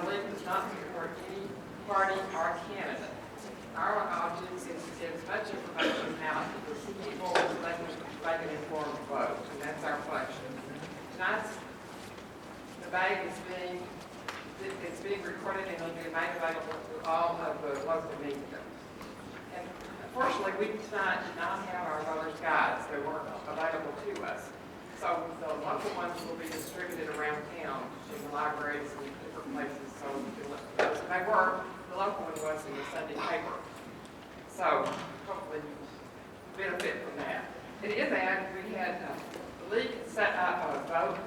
the league does not support any party or candidate. Our object is to get as much information out to the people so they can make an informed vote, and that's our function. Tonight's debate is being recorded and will be made available to all of the local media. And unfortunately, we tonight did not have our voters' guides. They weren't available to us. So the local ones will be distributed around town in the libraries and different places. So they were, the local one was in the Sunday paper. So hopefully you benefit from that. It is that we had the league set up a vote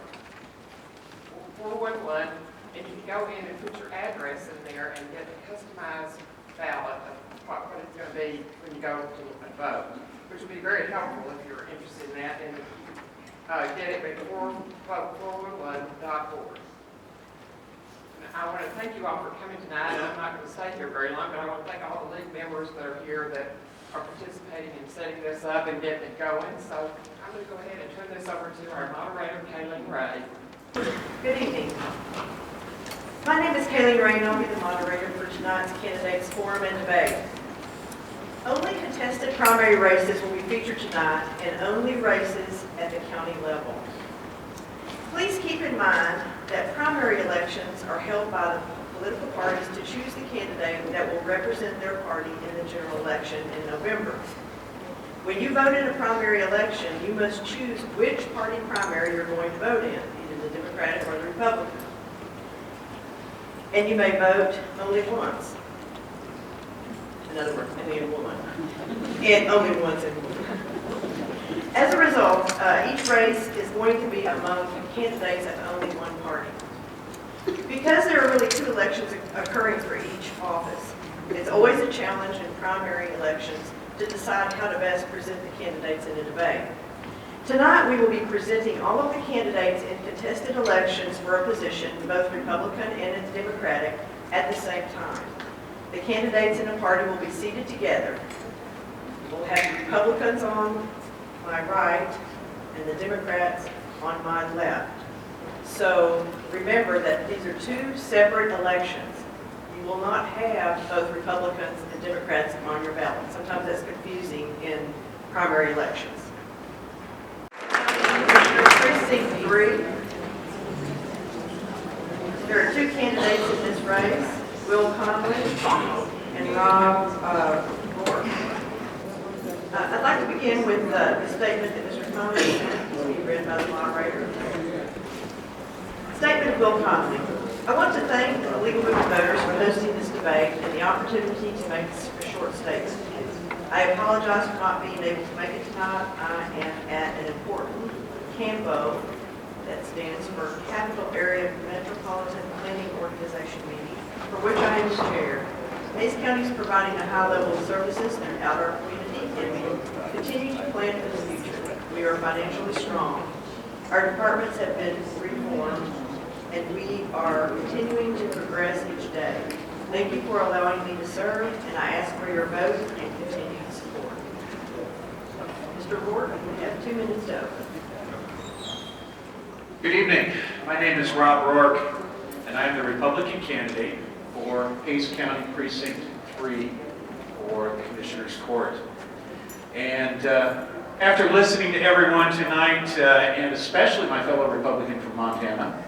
411, and you can go in and put your address in there and get a customized ballot of what it's going to be when you go to a vote, which would be very helpful if you're interested in that. And get it before vote411.org. I want to thank you all for coming tonight. I'm not going to stay here very long, but I want to thank all the league members that are here that are participating in setting this up and getting it going. So I'm going to go ahead and turn this over to our moderator, Kayleen Ray. Good evening. My name is Kayleen Ray, and I'll be the moderator for tonight's candidates forum and debate. Only contested primary races will be featured tonight, and only races at the county level. Please keep in mind that primary elections are held by the political parties to choose the candidate that will represent their party in the general election in November. When you vote in a primary election, you must choose which party primary you're going to vote in, either the Democratic or the Republican. And you may vote only once. In other words, only in one. And only once in one. As a result, each race is going to be among candidates of only one party. Because there are really two elections occurring for each office, it's always a challenge in primary elections to decide how to best present the candidates in a debate. Tonight we will be presenting all of the candidates in contested elections for a position, both Republican and Democratic, at the same time. The candidates in a party will be seated together. We'll have the Republicans on my right and the Democrats on my left. So remember that these are two separate elections. You will not have both Republicans and Democrats on your ballot. Sometimes that's confusing in primary elections. Precinct 3. There are two candidates in this race, Will Conley and Rob Rourke. I'd like to begin with the statement that Mr. Conley will be read by the moderator. Statement of Will Conley. I want to thank the Legal Movement voters for hosting this debate and the opportunity to make a short statement. I apologize for not being able to make it tonight. I am at an important CAMPO, that stands for Capital Area Metropolitan Planning Organization meeting, for which I am the chair. Hays County is providing a high level of services throughout our community, and we will continue to plan for the future. We are financially strong. Our departments have been reformed, and we are continuing to progress each day. Thank you for allowing me to serve, and I ask for your vote and continued support. Mr. Rourke, you have 2 minutes to open. Good evening. My name is Rob Rourke, and I am the Republican candidate for Hays County Precinct 3 for the Commissioner's Court. And after listening to everyone tonight, and especially my fellow Republican from Montana,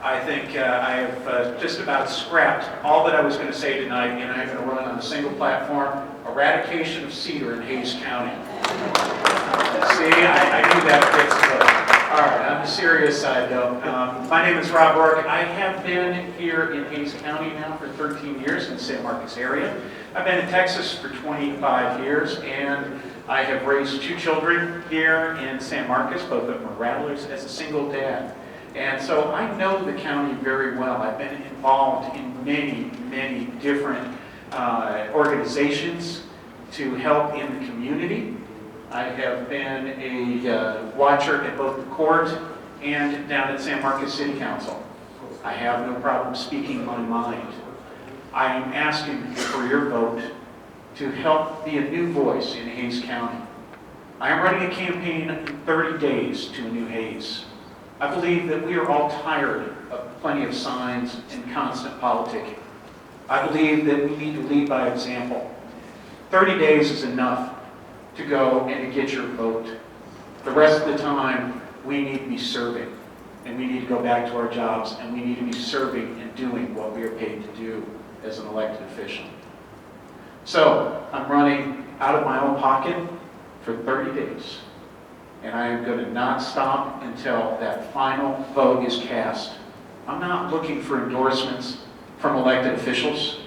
I think I have just about scrapped all that I was going to say tonight, and I'm going to run on a single platform: eradication of cedar in Hays County. See, I knew that fits close. All right, on the serious side though, my name is Rob Rourke. I have been here in Hays County now for 13 years in the San Marcos area. I've been in Texas for 25 years, and I have raised 2 children here in San Marcos, both of them are rattlers, as a single dad. And so I know the county very well. I've been involved in many, many different organizations to help in the community. I have been a watcher at both the court and down at San Marcos City Council. I have no problem speaking my mind. I am asking for your vote to help be a new voice in Hays County. I am running a campaign in 30 days to a new Hays. I believe that we are all tired of plenty of signs and constant politicking. I believe that we need to lead by example. 30 days is enough to go and to get your vote. The rest of the time, we need to be serving, and we need to go back to our jobs, and we need to be serving and doing what we are paid to do as an elected official. So, I'm running out of my own pocket for 30 days, and I am going to not stop until that final vote is cast. I'm not looking for endorsements from elected officials.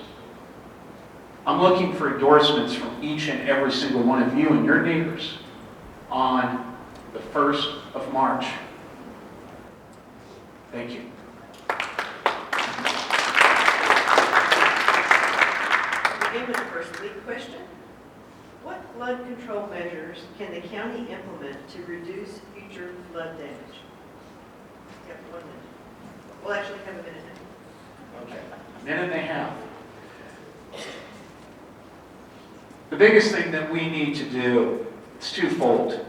I'm looking for endorsements from each and every single one of you and your neighbors on the 1st of March. Thank you. Begin with the first lead question. What flood control measures can the county implement to reduce future flood damage? You have 1 minute. We'll actually have a minute now. Okay, a minute and a half. The biggest thing that we need to do is twofold.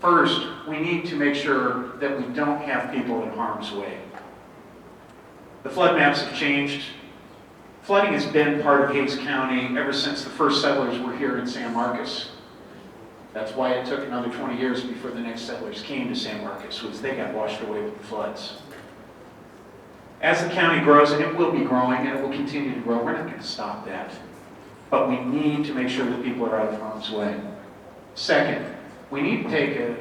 First, we need to make sure that we don't have people in harm's way. The flood maps have changed. Flooding has been part of Hays County ever since the first settlers were here in San Marcos. That's why it took another 20 years before the next settlers came to San Marcos, was they got washed away with the floods. As the county grows, and it will be growing, and it will continue to grow, we're not going to stop that. But we need to make sure that people are out of harm's way. Second, we need to take a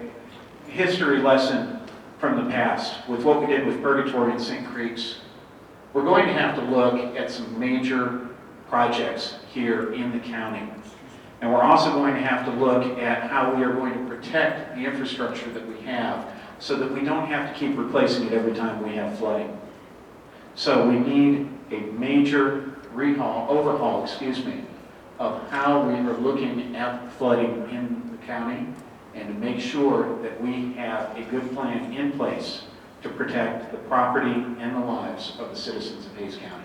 history lesson from the past with what we did with Purgatory and St. Creeks. We're going to have to look at some major projects here in the county. And we're also going to have to look at how we are going to protect the infrastructure that we have so that we don't have to keep replacing it every time we have flooding. So we need a major overhaul, of how we are looking at flooding in the county and to make sure that we have a good plan in place to protect the property and the lives of the citizens of Hays County.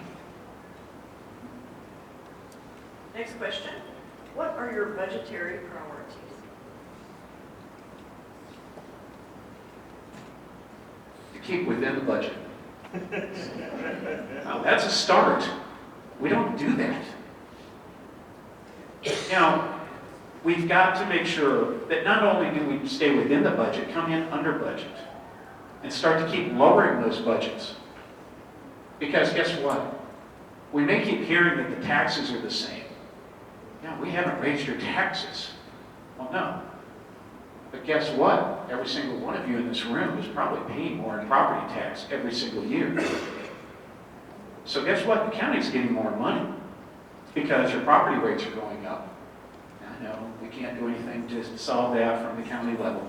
Next question. What are your budgetary priorities? To keep within the budget. Now, that's a start. We don't do that. Now, we've got to make sure that not only do we stay within the budget, come in under budget, and start to keep lowering those budgets. Because guess what? We may keep hearing that the taxes are the same. Yeah, we haven't raised your taxes. Well, no. But guess what? Every single one of you in this room is probably paying more in property tax every single year. So guess what? The county's getting more money because your property rates are going up. I know we can't do anything to solve that from the county level.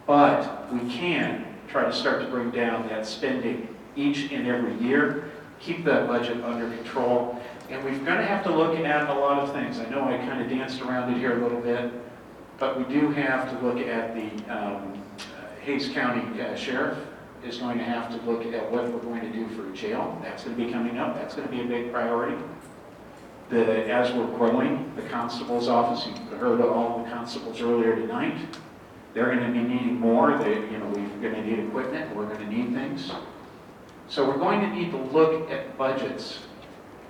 But we can try to start to bring down that spending each and every year, keep that budget under control, and we're going to have to look at a lot of things. I know I kind of danced around it here a little bit, but we do have to look at the Hays County Sheriff is going to have to look at what we're going to do for a jail. That's going to be coming up. That's going to be a big priority. As we're growing, the constable's office, you heard of all the constables earlier tonight, they're going to be needing more. We're going to need equipment. We're going to need things. So we're going to need to look at budgets,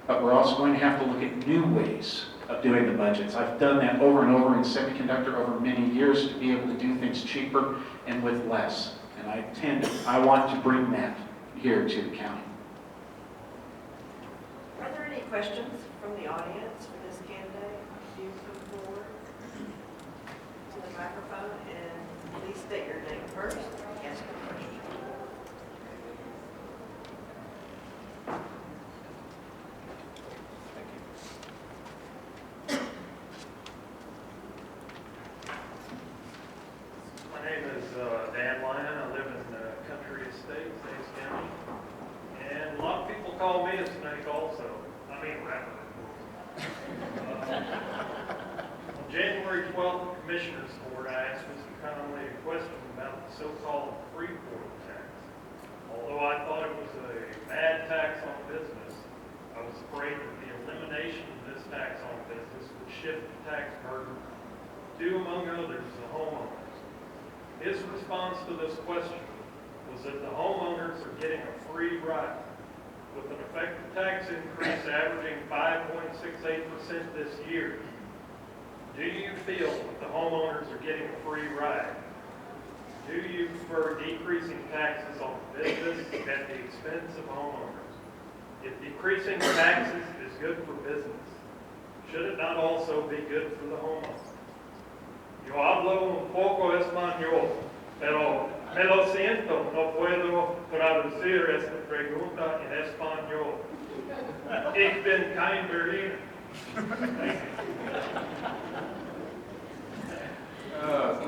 but we're also going to have to look at new ways of doing the budgets. I've done that over and over in semiconductor over many years to be able to do things cheaper and with less. And I want to bring that here to the county. Are there any questions from the audience for this candidate? Do you come forward to the microphone and please state your name first and ask your question. My name is Dan Lyon. I live in the country estate, Hays County. And a lot of people call me a snake also. I mean, rapper. On January 12th, the Commissioner's Court, I asked Mr. Connolly a question about the so-called Freeport tax. Although I thought it was a bad tax on business, I was afraid that the elimination of this tax on business would shift the tax burden to, among others, the homeowners. His response to this question was that the homeowners are getting a free ride. With an effective tax increase averaging 5.68% this year, do you feel that the homeowners are getting a free ride? Do you prefer decreasing taxes on business at the expense of homeowners? If decreasing taxes is good for business, should it not also be good for the homeowner? Yo hablo un poco español, pero me lo siento, no puedo traducir esta pregunta en español. Ich bin kein Berliner.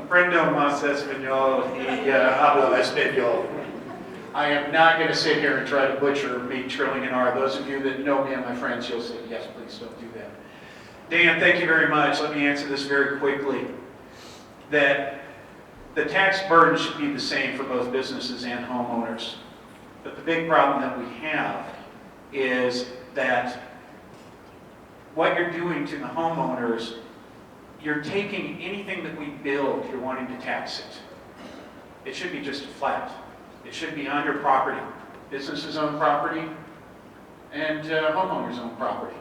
Prendo más español y hablo español. I am not going to sit here and try to butcher me trilling an R. Those of you that know me and my friends, you'll say, yes, please don't do that. Dan, thank you very much. Let me answer this very quickly. That the tax burden should be the same for both businesses and homeowners. But the big problem that we have is that what you're doing to the homeowners, you're taking anything that we build, you're wanting to tax it. It should be just flat. It should be on your property. Businesses own property and homeowners own property.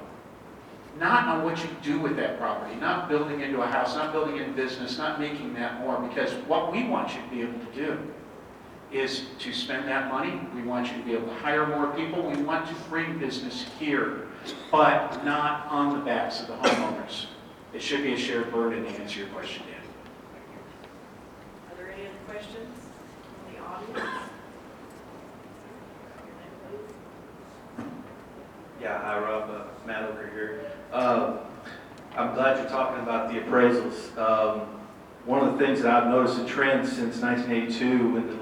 Not on what you do with that property, not building into a house, not building in business, not making that more, because what we want you to be able to do is to spend that money. We want you to be able to hire more people. We want to bring business here, but not on the backs of the homeowners. It should be a shared burden to answer your question, Dan. Are there any other questions from the audience? Your name, please. Yeah, hi Rob, Matt over here. I'm glad you're talking about the appraisals. One of the things that I've noticed a trend since 1982 when the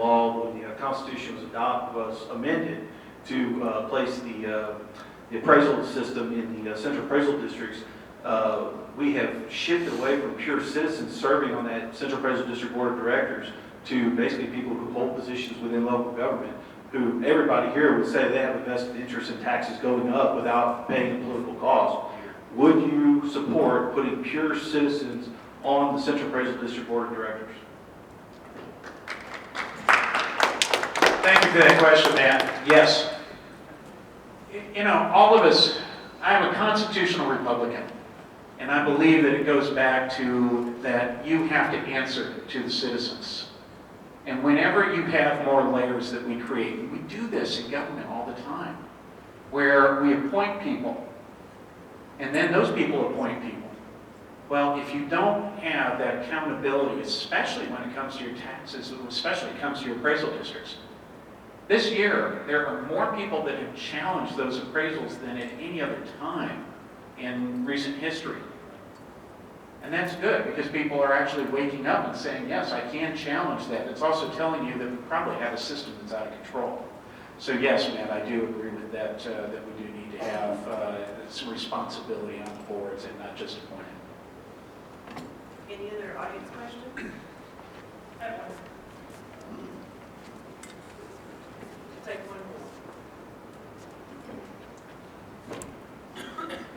Constitution was adopted, was amended to place the appraisal system in the central appraisal districts. We have shifted away from pure citizens serving on that central appraisal district board of directors to basically people who hold positions within local government, who everybody here would say they have a vested interest in taxes going up without paying the political cost. Would you support putting pure citizens on the Central Appraisal District Board of Directors? Thank you for that question, Matt. Yes. You know, all of us, I am a constitutional Republican, and I believe that it goes back to that you have to answer to the citizens. And whenever you have more layers that we create, and we do this in government all the time, where we appoint people, and then those people appoint people. Well, if you don't have that accountability, especially when it comes to your taxes, especially when it comes to your appraisal districts. This year, there are more people that have challenged those appraisals than at any other time in recent history. And that's good, because people are actually waking up and saying, yes, I can challenge that. It's also telling you that we probably have a system that's out of control. So yes, Matt, I do agree with that, that we do need to have some responsibility on the boards and not just appointing. Any other audience questions? Take one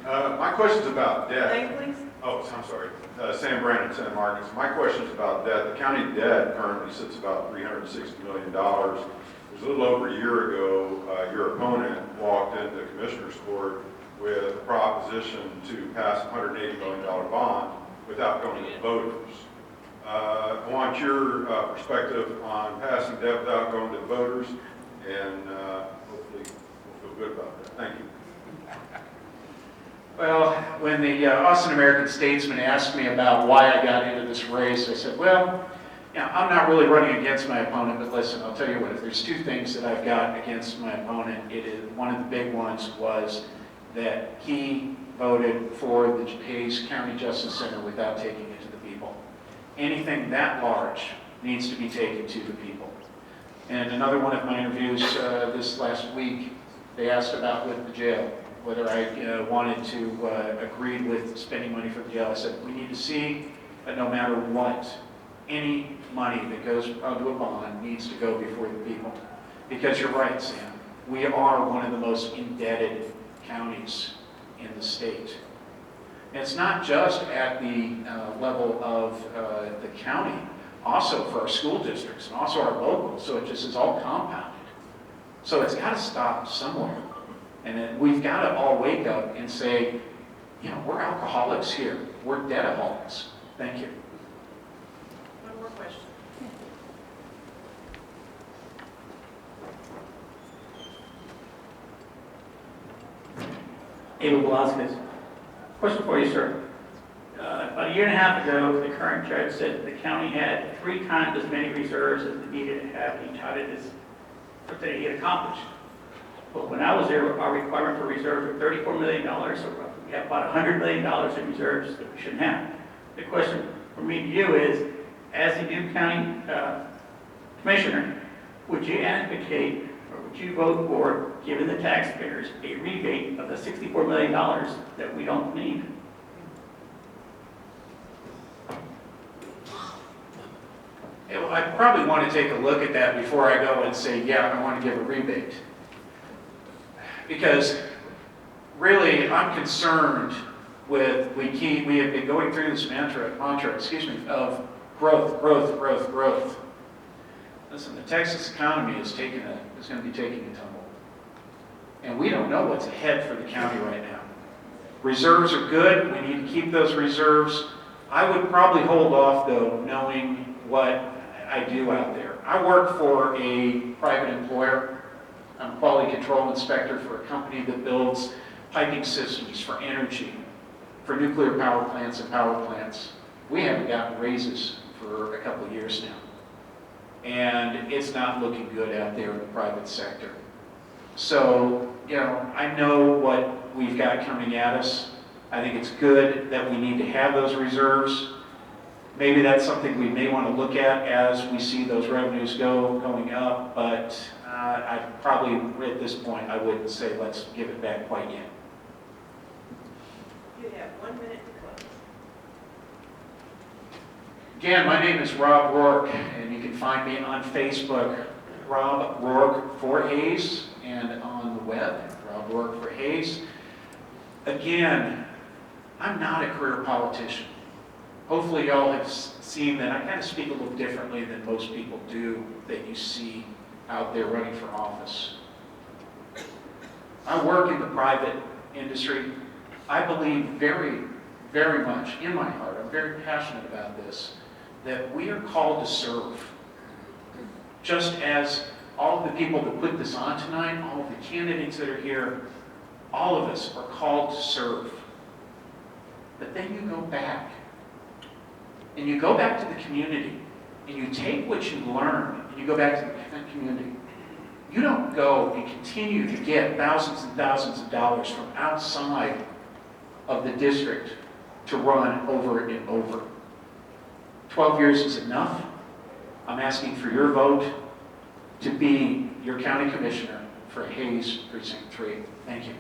more. My question's about debt. Name, please. Oh, I'm sorry. Sam Brandon, San Marcos. My question's about debt. The county debt currently sits about $360 million. It was a little over a year ago, your opponent walked into the Commissioner's Court with a proposition to pass a $180 million bond without going to the voters. I want your perspective on passing debt without going to the voters, and hopefully we'll feel good about that. Thank you. Well, when the Austin American Statesman asked me about why I got into this race, I said, well, I'm not really running against my opponent, but listen, I'll tell you what, if there's two things that I've got against my opponent, it is, one of the big ones was that he voted for the Hays County Justice Center without taking it to the people. Anything that large needs to be taken to the people. And another one of my interviews this last week, they asked about with the jail, whether I wanted to agree with spending money for the jail. I said, we need to see that no matter what, any money that goes onto a bond needs to go before the people. Because you're right, Sam, we are one of the most indebted counties in the state. And it's not just at the level of the county. also for our school districts and also our local, so it just is all compounded. So it's got to stop somewhere. And then we've got to all wake up and say, you know, we're alcoholics here. We're deadaholics. Thank you. One more question. Abel Velazquez. Question for you, sir. About a year and a half ago, the current judge said the county had 3 times as many reserves as it needed to have. He touted this, what that he had accomplished. But when I was there, our requirement for reserves were $34 million, so we have about $100 million in reserves that we shouldn't have. The question for me to you is, as the new county commissioner, would you advocate or would you vote for giving the taxpayers a rebate of the $64 million that we don't need? Yeah, well, I probably want to take a look at that before I go and say, yeah, I want to give a rebate. Because really, I'm concerned with, we have been going through this mantra, of growth. Listen, the Texas economy is going to be taking a tumble. And we don't know what's ahead for the county right now. Reserves are good, we need to keep those reserves. I would probably hold off though, knowing what I do out there. I work for a private employer. I'm a quality control inspector for a company that builds piping systems for energy, for nuclear power plants and power plants. We haven't gotten raises for a couple of years now. And it's not looking good out there in the private sector. So, you know, I know what we've got coming at us. I think it's good that we need to have those reserves. Maybe that's something we may want to look at as we see those revenues going up, but I probably, at this point, I wouldn't say let's give it back quite yet. You have 1 minute to close. Again, my name is Rob Rourke, and you can find me on Facebook, Rob Rourke for Hays, and on the web, Rob Rourke for Hays. Again, I'm not a career politician. Hopefully y'all have seen that I kind of speak a little differently than most people do that you see out there running for office. I work in the private industry. I believe very, very much in my heart, I'm very passionate about this, that we are called to serve. Just as all of the people that put this on tonight, all of the candidates that are here, all of us are called to serve. But then you go back. And you go back to the community, and you take what you learn, and you go back to the community. You don't go and continue to get thousands and thousands of dollars from outside of the district to run over and over. 12 years is enough. I'm asking for your vote to be your county commissioner for Hays Precinct 3. Thank you.